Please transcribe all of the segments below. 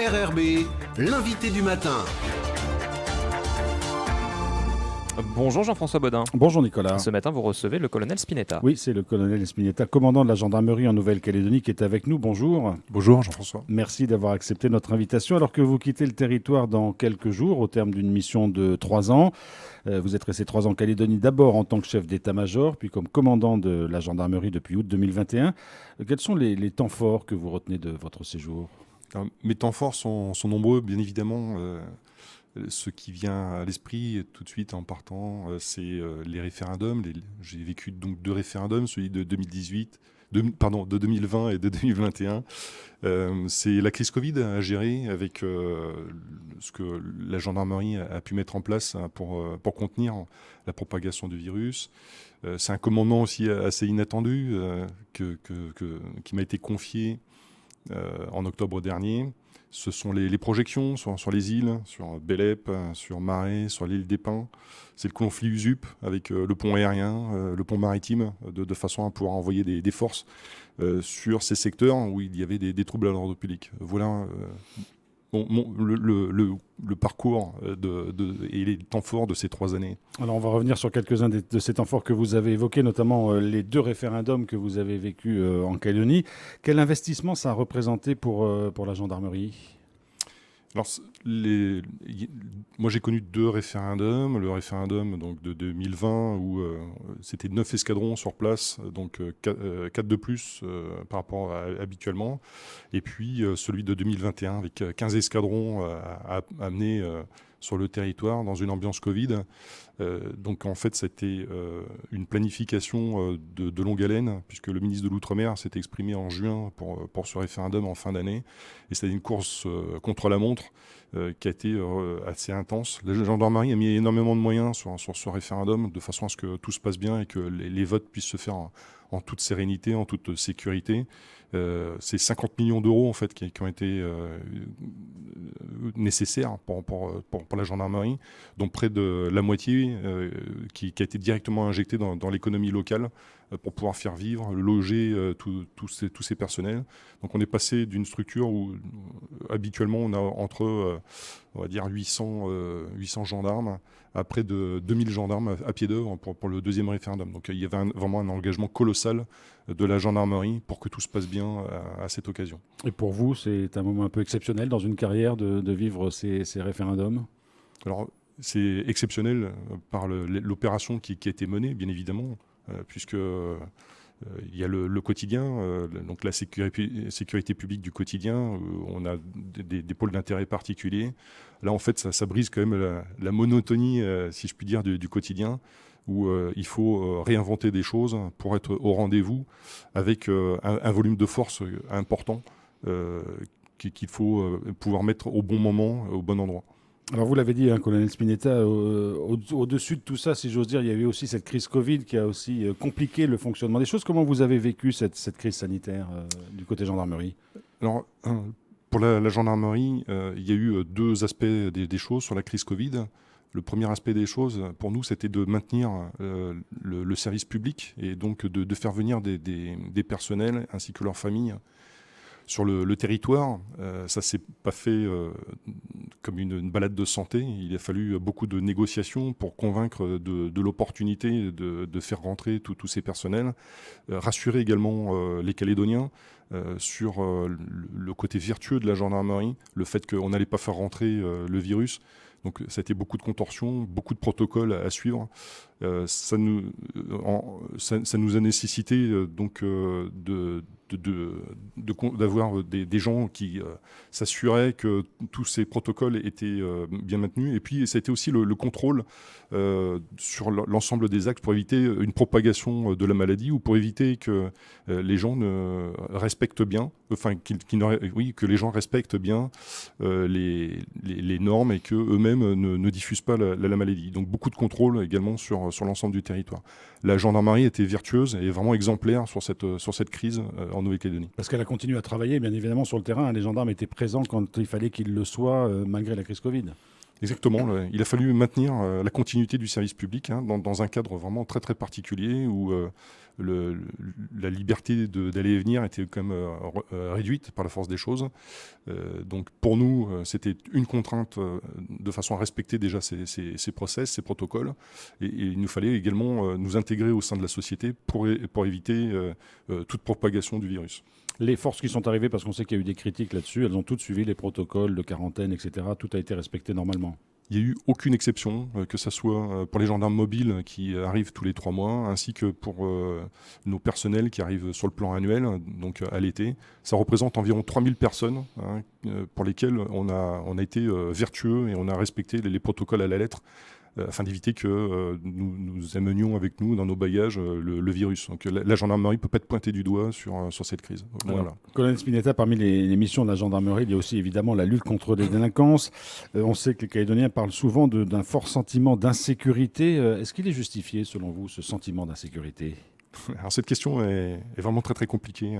RRB, l'invité du matin. Bonjour Jean-François Bodin. Bonjour Nicolas. Ce matin, vous recevez le colonel Spinetta. Oui, c'est le colonel Spinetta, commandant de la gendarmerie en Nouvelle-Calédonie, qui est avec nous. Bonjour. Bonjour Jean-François. Merci d'avoir accepté notre invitation. Alors que vous quittez le territoire dans quelques jours, au terme d'une mission de 3 ans, vous êtes resté 3 ans en Calédonie, d'abord en tant que chef d'état-major, puis comme commandant de la gendarmerie depuis août 2021. Quels sont les temps forts que vous retenez de votre séjour ? Alors, mes temps forts sont nombreux, bien évidemment. Ce qui vient à l'esprit tout de suite en partant, c'est les référendums. J'ai vécu donc 2 référendums, celui de de 2020 et de 2021. C'est la crise Covid à gérer avec ce que la gendarmerie a pu mettre en place pour contenir la propagation du virus. C'est un commandement aussi assez inattendu qui m'a été confié en octobre dernier. Ce sont les projections sur les îles, sur Belep, sur Marais, sur l'île des Pins. C'est le conflit USUP avec le pont aérien, le pont maritime, de façon à pouvoir envoyer des forces sur ces secteurs où il y avait des troubles à l'ordre public. Voilà le parcours et les temps forts de ces 3 années. Alors on va revenir sur quelques-uns de ces temps forts que vous avez évoqués, notamment les 2 référendums que vous avez vécus en Calédonie. Quel investissement ça a représenté pour la gendarmerie ? Alors, moi j'ai connu 2 référendums. Le référendum donc, de 2020 où c'était 9 escadrons sur place, donc 4 de plus par rapport à habituellement. Et puis celui de 2021 avec 15 escadrons amenés sur le territoire dans une ambiance Covid. Donc en fait c'était une planification de longue haleine, puisque le ministre de l'Outre-mer s'était exprimé en juin pour ce référendum en fin d'année. Et c'était une course contre la montre qui a été assez intense. La gendarmerie a mis énormément de moyens sur ce référendum, de façon à ce que tout se passe bien et que les votes puissent se faire en toute sérénité, en toute sécurité. C'est 50 millions d'euros en fait qui ont été nécessaires pour la gendarmerie, dont près de la moitié qui a été directement injectée dans l'économie locale pour pouvoir faire vivre, loger tous ces personnels. Donc on est passé d'une structure où habituellement on a entre on va dire 800 gendarmes à près de 2000 gendarmes à pied d'œuvre pour le 2e référendum. Donc il y avait vraiment un engagement colossal de la gendarmerie pour que tout se passe bien à cette occasion. Et pour vous, c'est un moment un peu exceptionnel dans une carrière de vivre ces référendums ? Alors c'est exceptionnel par l'opération qui a été menée, bien évidemment, puisque il y a le quotidien, donc la sécurité publique du quotidien, où on a des pôles d'intérêt particuliers. Là, en fait, ça brise quand même la monotonie, si je puis dire, du quotidien, où il faut réinventer des choses pour être au rendez-vous avec un volume de force important qu'il faut pouvoir mettre au bon moment, au bon endroit. Alors vous l'avez dit, colonel Spinetta, au-dessus de tout ça, si j'ose dire, il y avait aussi cette crise Covid qui a aussi compliqué le fonctionnement des choses. Comment vous avez vécu cette crise sanitaire du côté gendarmerie ? Alors, pour la gendarmerie, il y a eu 2 aspects des choses sur la crise Covid. Le premier aspect des choses, pour nous, c'était de maintenir le service public et donc de faire venir des personnels ainsi que leurs familles sur le territoire. Ça ne s'est pas fait comme une balade de santé. Il a fallu beaucoup de négociations pour convaincre de l'opportunité de faire rentrer tous ces personnels. Rassurer également les Calédoniens sur le côté vertueux de la gendarmerie, le fait qu'on n'allait pas faire rentrer le virus. Donc ça a été beaucoup de contorsions, beaucoup de protocoles à suivre. Ça nous a nécessité donc d'avoir des gens qui s'assuraient que tous ces protocoles étaient bien maintenus. Et puis, ça a été aussi le contrôle sur l'ensemble des axes pour éviter une propagation de la maladie ou pour éviter que les gens ne respectent bien, enfin, que les gens respectent bien les normes et qu'eux-mêmes ne diffusent pas la maladie. Donc, beaucoup de contrôle également sur l'ensemble du territoire. La gendarmerie était vertueuse et vraiment exemplaire sur cette crise en Nouvelle-Calédonie. Parce qu'elle a continué à travailler, bien évidemment, sur le terrain. Les gendarmes étaient présents quand il fallait qu'ils le soient, malgré la crise Covid. Exactement. Il a fallu maintenir la continuité du service public dans un cadre vraiment très très particulier où la liberté d'aller et venir était quand même réduite par la force des choses. Donc pour nous, c'était une contrainte de façon à respecter déjà ces process, ces protocoles. Et il nous fallait également nous intégrer au sein de la société pour éviter toute propagation du virus. Les forces qui sont arrivées, parce qu'on sait qu'il y a eu des critiques là-dessus, elles ont toutes suivi les protocoles de quarantaine, etc. Tout a été respecté normalement. Il n'y a eu aucune exception, que ce soit pour les gendarmes mobiles qui arrivent tous les 3 mois, ainsi que pour nos personnels qui arrivent sur le plan annuel, donc à l'été. Ça représente environ 3000 personnes pour lesquelles on a été vertueux et on a respecté les protocoles à la lettre, afin d'éviter que nous amenions avec nous dans nos bagages le virus. Donc la gendarmerie ne peut pas être pointée du doigt sur cette crise. Voilà. Colonel Spinetta, parmi les missions de la gendarmerie, il y a aussi évidemment la lutte contre les délinquances. On sait que les Calédoniens parlent souvent d'un fort sentiment d'insécurité. Est-ce qu'il est justifié, selon vous, ce sentiment d'insécurité ? Alors cette question est vraiment très très compliquée.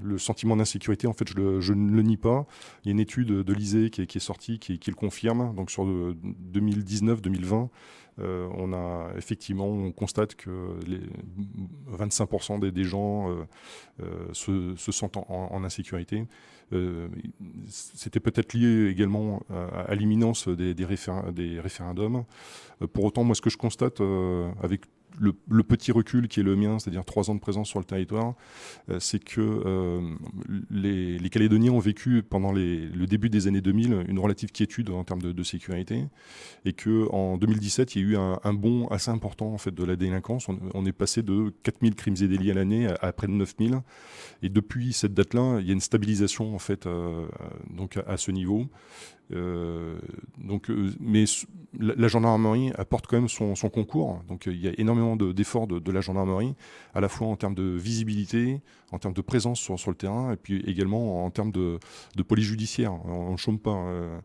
Le sentiment d'insécurité, en fait, je ne le nie pas. Il y a une étude de l'ISEE qui est sortie, qui le confirme. Donc sur 2019-2020, on constate que 25% des gens se sentent en insécurité. C'était peut-être lié également à l'imminence des référendums. Pour autant, moi, ce que je constate avec le petit recul qui est le mien, c'est-à-dire 3 ans de présence sur le territoire, c'est que les Calédoniens ont vécu pendant le début des années 2000 une relative quiétude en termes de sécurité, et qu'en 2017, il y a eu un bond assez important en fait, de la délinquance. On est passé de 4000 crimes et délits à l'année à près de 9000, et depuis cette date-là, il y a une stabilisation en fait, donc à ce niveau. Mais la gendarmerie apporte quand même son concours. Donc il y a énormément d'efforts de la gendarmerie, à la fois en termes de visibilité, en termes de présence sur le terrain, et puis également en termes de police judiciaire. On ne chôme pas.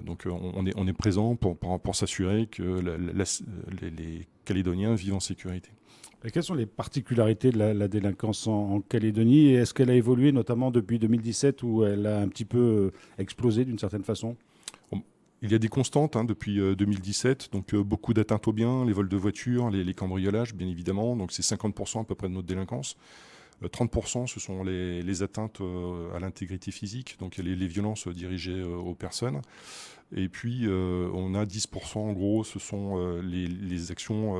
Donc on est présent pour s'assurer que les Calédoniens vivent en sécurité. Et quelles sont les particularités de la délinquance en Calédonie, et est-ce qu'elle a évolué notamment depuis 2017 où elle a un petit peu explosé d'une certaine façon ? Il y a des constantes depuis 2017, donc beaucoup d'atteintes aux biens, les vols de voitures, les cambriolages bien évidemment, donc c'est 50% à peu près de notre délinquance. 30% ce sont les atteintes à l'intégrité physique, donc les violences dirigées aux personnes. Et puis on a 10% en gros, ce sont les actions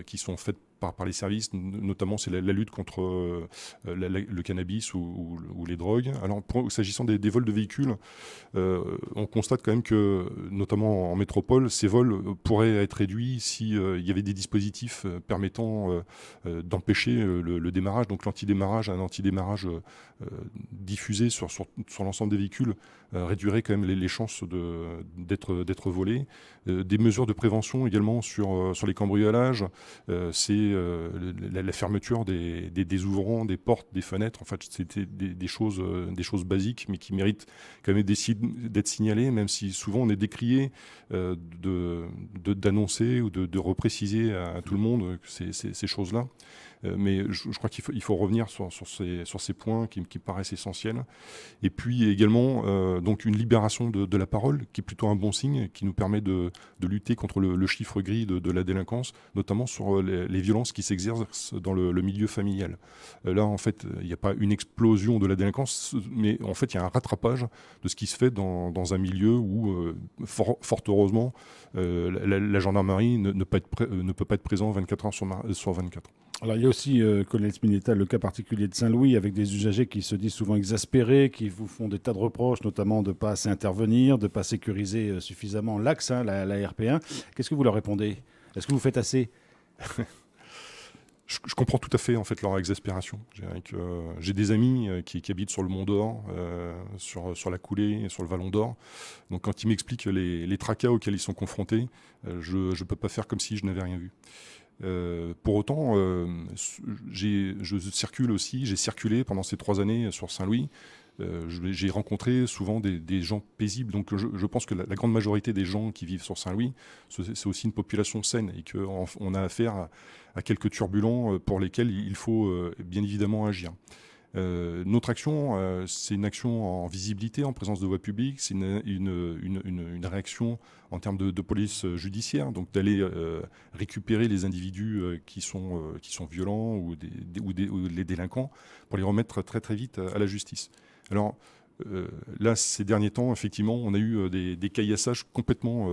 qui sont faites par les services, notamment c'est la lutte contre le cannabis ou les drogues. Alors s'agissant des vols de véhicules, on constate quand même que, notamment en métropole, ces vols pourraient être réduits s'il y avait des dispositifs permettant d'empêcher le démarrage. Donc l'antidémarrage, un antidémarrage diffusé sur l'ensemble des véhicules réduirait quand même les chances d'être volés. Des mesures de prévention également sur les cambriolages, c'est la fermeture des ouvrants, des portes, des fenêtres. En fait, c'était des choses basiques, mais qui méritent quand même d'être signalées, même si souvent on est décrié d'annoncer ou de repréciser à tout le monde ces choses-là. Mais je crois qu'il faut revenir sur ces points qui paraissent essentiels. Et puis également donc une libération de la parole, qui est plutôt un bon signe, qui nous permet de lutter contre le chiffre gris de la délinquance, notamment sur les violences qui s'exercent dans le milieu familial. Là, en fait, il n'y a pas une explosion de la délinquance, mais en fait, il y a un rattrapage de ce qui se fait dans un milieu où, fort heureusement, la gendarmerie ne peut pas être présent 24 heures sur 24. Alors il y a aussi, Colonel Spinetta, le cas particulier de Saint-Louis, avec des usagers qui se disent souvent exaspérés, qui vous font des tas de reproches, notamment de ne pas assez intervenir, de ne pas sécuriser suffisamment l'axe, la RP1. Qu'est-ce que vous leur répondez ? Est-ce que vous faites assez ? Je comprends tout à fait en fait leur exaspération. J'ai des amis qui habitent sur le Mont d'Or, sur la Coulée, sur le Vallon d'Or. Donc quand ils m'expliquent les tracas auxquels ils sont confrontés, je ne peux pas faire comme si je n'avais rien vu. Pour autant, j'ai circulé pendant ces 3 années sur Saint-Louis. J'ai rencontré souvent des gens paisibles. Donc je pense que la grande majorité des gens qui vivent sur Saint-Louis, c'est aussi une population saine, et qu'on a affaire à quelques turbulents pour lesquels il faut bien évidemment agir. Notre action, c'est une action en visibilité, en présence de voie publique, c'est une réaction en termes de police judiciaire, donc d'aller récupérer les individus qui sont violents ou les délinquants pour les remettre très très vite à la justice. Alors là, ces derniers temps, effectivement, on a eu des caillassages complètement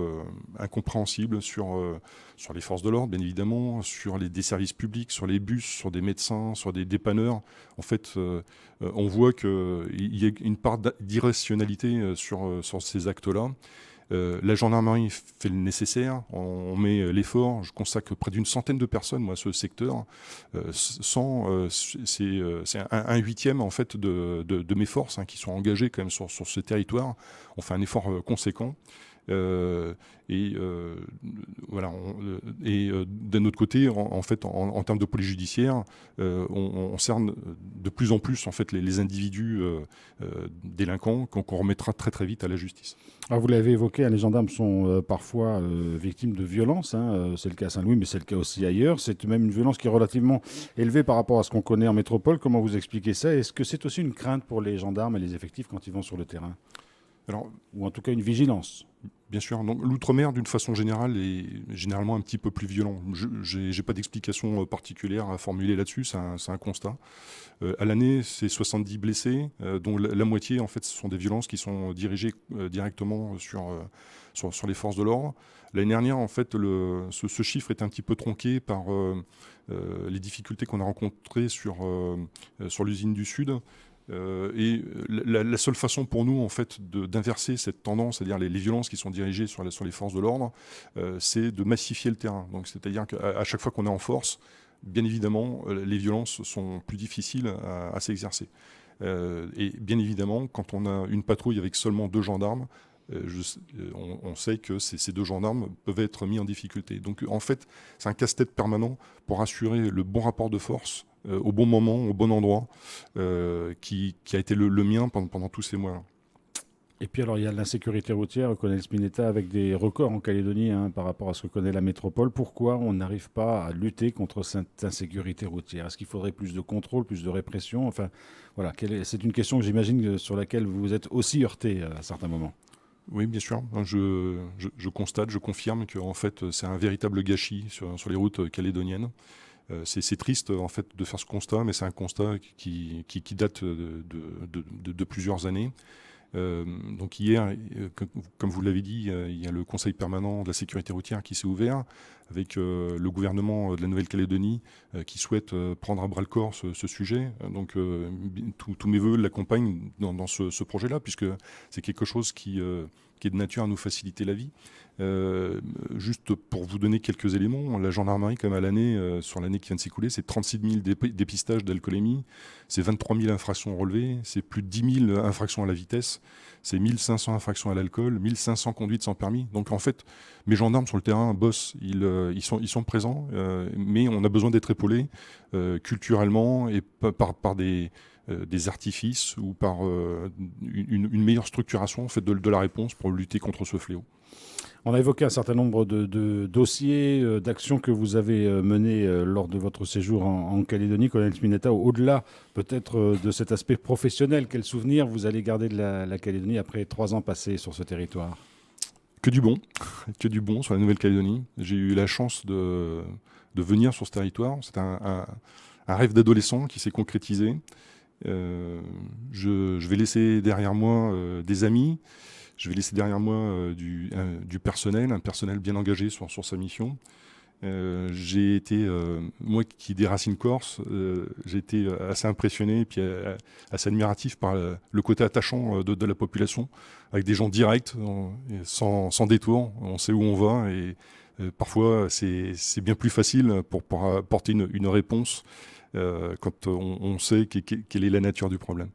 incompréhensibles sur les forces de l'ordre, bien évidemment, sur des services publics, sur les bus, sur des médecins, sur des dépanneurs. En fait, on voit qu'il y a une part d'irrationalité sur ces actes-là. La gendarmerie fait le nécessaire, on met l'effort. Je consacre près d'une centaine de personnes, moi, à ce secteur. C'est un huitième en fait de mes forces qui sont engagées quand même sur ce territoire. On fait un effort conséquent. Voilà. D'un autre côté, en termes de police judiciaire, on cerne de plus en plus en fait les individus délinquants qu'on remettra très très vite à la justice. Alors vous l'avez évoqué, les gendarmes sont parfois victimes de violences. C'est le cas à Saint-Louis, mais c'est le cas aussi ailleurs. C'est même une violence qui est relativement élevée par rapport à ce qu'on connaît en métropole. Comment vous expliquez ça? Est-ce que c'est aussi une crainte pour les gendarmes et les effectifs quand ils vont sur le terrain? Alors, ou en tout cas une vigilance? Bien sûr. L'outre-mer, d'une façon générale, est généralement un petit peu plus violent. Je n'ai pas d'explication particulière à formuler là-dessus, c'est un constat. À l'année, c'est 70 blessés, dont la moitié, en fait, ce sont des violences qui sont dirigées directement sur les forces de l'ordre. L'année dernière, en fait, ce chiffre est un petit peu tronqué par les difficultés qu'on a rencontrées sur l'usine du Sud. Et la seule façon pour nous en fait d'inverser cette tendance, c'est-à-dire les violences qui sont dirigées sur les forces de l'ordre, c'est de massifier le terrain. Donc c'est-à-dire qu'à chaque fois qu'on est en force, bien évidemment, les violences sont plus difficiles à s'exercer. Et bien évidemment, quand on a une patrouille avec seulement 2 gendarmes, on sait que ces 2 gendarmes peuvent être mis en difficulté. Donc en fait, c'est un casse-tête permanent pour assurer le bon rapport de force au bon moment, au bon endroit, qui a été le mien pendant tous ces mois-là. Et puis alors il y a l'insécurité routière, Colonel Spinetta, avec des records en Calédonie par rapport à ce que connaît la métropole. Pourquoi on n'arrive pas à lutter contre cette insécurité routière? Est-ce qu'il faudrait plus de contrôle, plus de répression? Enfin, voilà, c'est une question que j'imagine sur laquelle vous vous êtes aussi heurté à certains moments. Oui, bien sûr. Je constate, je confirme que en fait, c'est un véritable gâchis sur les routes calédoniennes. C'est triste en fait de faire ce constat, mais c'est un constat qui date de plusieurs années. Donc hier, comme vous l'avez dit, il y a le Conseil permanent de la sécurité routière qui s'est ouvert avec le gouvernement de la Nouvelle-Calédonie qui souhaite prendre à bras-le-corps ce sujet. Donc tous mes voeux l'accompagnent dans ce projet-là, puisque c'est quelque chose qui est de nature à nous faciliter la vie. Juste pour vous donner quelques éléments, la gendarmerie, comme à l'année, sur l'année qui vient de s'écouler, c'est 36 000 dépistages d'alcoolémie, c'est 23 000 infractions relevées, c'est plus de 10 000 infractions à la vitesse, c'est 1500 infractions à l'alcool, 1500 conduites sans permis. Donc en fait, mes gendarmes sur le terrain bossent, ils sont présents, mais on a besoin d'être épaulés culturellement et par des artifices ou par une meilleure structuration en fait, de la réponse pour lutter contre ce fléau. On a évoqué un certain nombre de dossiers, d'actions que vous avez menées lors de votre séjour en Calédonie, Colonel Spinetta. Au-delà peut-être de cet aspect professionnel, quel souvenir vous allez garder de la Calédonie après 3 ans passés sur ce territoire? Que du bon sur la Nouvelle-Calédonie. J'ai eu la chance de venir sur ce territoire. C'est un rêve d'adolescent qui s'est concrétisé. Je vais laisser derrière moi des amis. Je vais laisser derrière moi du personnel, un personnel bien engagé sur sa mission. J'ai été, moi qui ai des racines corses, j'ai été assez impressionné et puis assez admiratif par le côté attachant de la population, avec des gens directs, sans détour. On sait où on va et parfois c'est bien plus facile pour apporter une réponse quand on sait quelle est la nature du problème.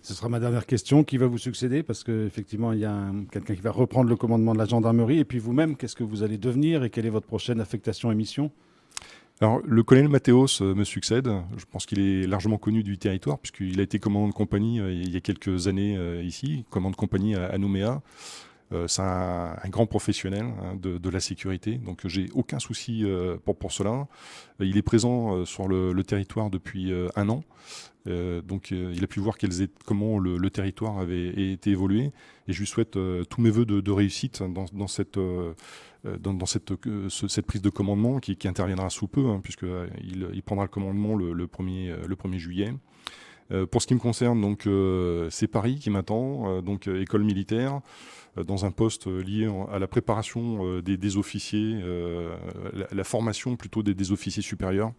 Ce sera ma dernière question. Qui va vous succéder? Parce qu'effectivement, il y a quelqu'un qui va reprendre le commandement de la gendarmerie. Et puis vous-même, qu'est-ce que vous allez devenir et quelle est votre prochaine affectation et mission? Alors, le colonel Mathéos me succède. Je pense qu'il est largement connu du territoire puisqu'il a été commandant de compagnie il y a quelques années ici, commandant de compagnie à Nouméa. C'est un grand professionnel de la sécurité, donc j'ai aucun souci pour cela. Il est présent sur le territoire depuis 1 an. Donc il a pu voir comment le territoire avait été évolué, et je lui souhaite tous mes voeux de réussite dans cette prise de commandement qui interviendra sous peu, puisqu'il prendra le commandement le 1er juillet. Pour ce qui me concerne, donc c'est Paris qui m'attend, donc école militaire, dans un poste lié à la préparation des officiers, la formation plutôt des officiers supérieurs.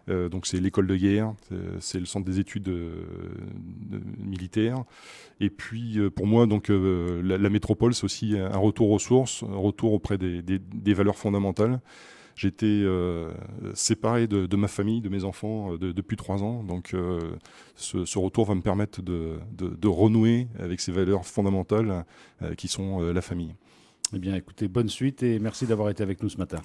Donc c'est l'école de guerre, c'est le centre des études militaires. Et puis pour moi, donc la métropole, c'est aussi un retour aux sources, un retour auprès des valeurs fondamentales. J'étais séparé de ma famille, de mes enfants depuis 3 ans. Donc ce retour va me permettre de renouer avec ces valeurs fondamentales qui sont la famille. Eh bien, écoutez, bonne suite et merci d'avoir été avec nous ce matin.